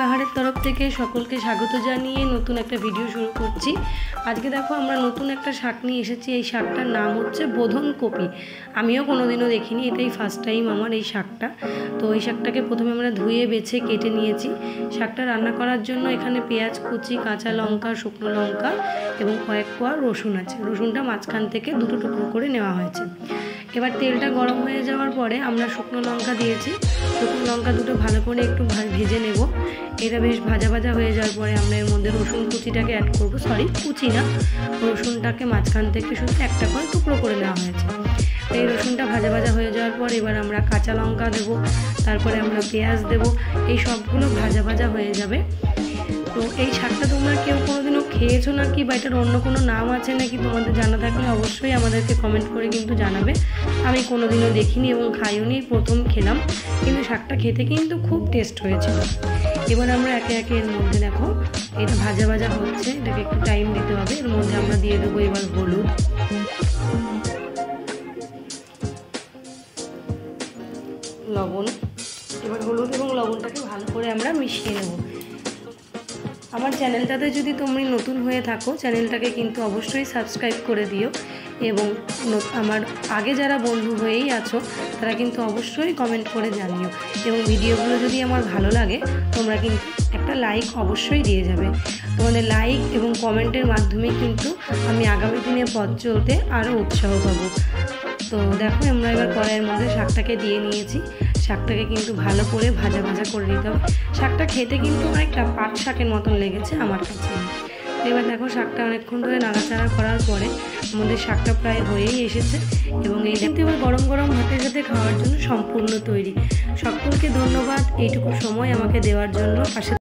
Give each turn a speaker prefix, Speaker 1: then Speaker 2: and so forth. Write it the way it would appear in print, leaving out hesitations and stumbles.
Speaker 1: বাহারের তরফ থেকে সকলকে স্বাগত জানিয়ে নতুন একটা ভিডিও শুরু করছি। আজকে দেখো আমরা নতুন একটা শাক নিয়ে এসেছি। এই শাকটার নাম হচ্ছে বোধনকপি। আমিও কোনোদিনও দেখিনি, এটাই ফার্স্ট টাইম আমার এই শাকটা। তো এই শাকটাকে প্রথমে আমরা ধুয়ে বেছে কেটে নিয়েছি। শাকটা রান্না করার জন্য এখানে পেঁয়াজ কুচি, কাঁচা লঙ্কা, শুকনো লঙ্কা এবং কয়েক কোয়া রসুন আছে। রসুনটা মাঝখান থেকে দুটো টুকরো করে নেওয়া হয়েছে। এবার তেলটা গরম হয়ে যাওয়ার পরে আমরা শুকনো লঙ্কা দিয়েছি। শুকনো লঙ্কা দুটো ভালো করে একটু ভেজে নেব। এটা বেশ ভাজা ভাজা হয়ে যাওয়ার পরে আমরা এর মধ্যে রসুন কুচিটাকে অ্যাড করব। কুচি না, রসুনটাকে মাঝখান থেকে শুধু একটা করে টুকরো করে নেওয়া হয়েছে। এই রসুনটা ভাজা ভাজা হয়ে যাওয়ার পর এবার আমরা কাঁচা লঙ্কা দেবো, তারপরে আমরা পেঁয়াজ দেবো। এই সবগুলো ভাজা ভাজা হয়ে যাবে। তো এই শাকটা তোমরা কেউ কোনোদিনও খেয়েছো নাকি, বা এটার অন্য কোনো নাম আছে নাকি তোমাদের জানা থাকলে অবশ্যই আমাদেরকে কমেন্ট করে কিন্তু জানাবে। আমি কোনোদিনও দেখিনি এবং খাইওনি, প্রথম খেলাম, কিন্তু শাকটা খেতে কিন্তু খুব টেস্ট হয়েছিল। এবার আমরা একে একে এর মধ্যে দেখো এটা ভাজা ভাজা হচ্ছে, এটাকে একটু টাইম দিতে হবে। এর মধ্যে আমরা দিয়ে দেবো এবার হলুদ, লবণ। এবার হলুদ এবং লবণটাকে ভালো করে আমরা মিশিয়ে নেব। আমার চ্যানেলটাতে যদি তুমি নতুন হয়ে থাকো, চ্যানেলটাকে কিন্তু অবশ্যই সাবস্ক্রাইব করে দিও। এবং আমার আগে যারা বন্ধু হয়েই আছো তারা কিন্তু অবশ্যই কমেন্ট করে জানিও। এবং ভিডিওগুলো যদি আমার ভালো লাগে তোমরা কিন্তু একটা লাইক অবশ্যই দিয়ে যাবে। তোমাদের লাইক এবং কমেন্টের মাধ্যমে কিন্তু আমি আগামী দিনে পথ চলতে আরও উৎসাহ পাবো। তো দেখো আমরা এবার কড়াইয়ের মধ্যে শাকটাকে দিয়ে নিয়েছি। শাকটাকে কিন্তু ভালো করে ভাজা ভাজা করে নিতে হবে। শাকটা খেতে কিন্তু অনেকটা পাট শাকের মতন লেগেছে আমার কাছে। এবার দেখো শাকটা অনেকক্ষণ ধরে নাড়াচাড়া করার পরে আমাদের শাকটা প্রায় হয়েই এসেছে এবং এই কিন্তু এবার গরম গরম ভাতের সাথে খাওয়ার জন্য সম্পূর্ণ তৈরি। সকলকে ধন্যবাদ এইটুকু সময় আমাকে দেওয়ার জন্য। পাশে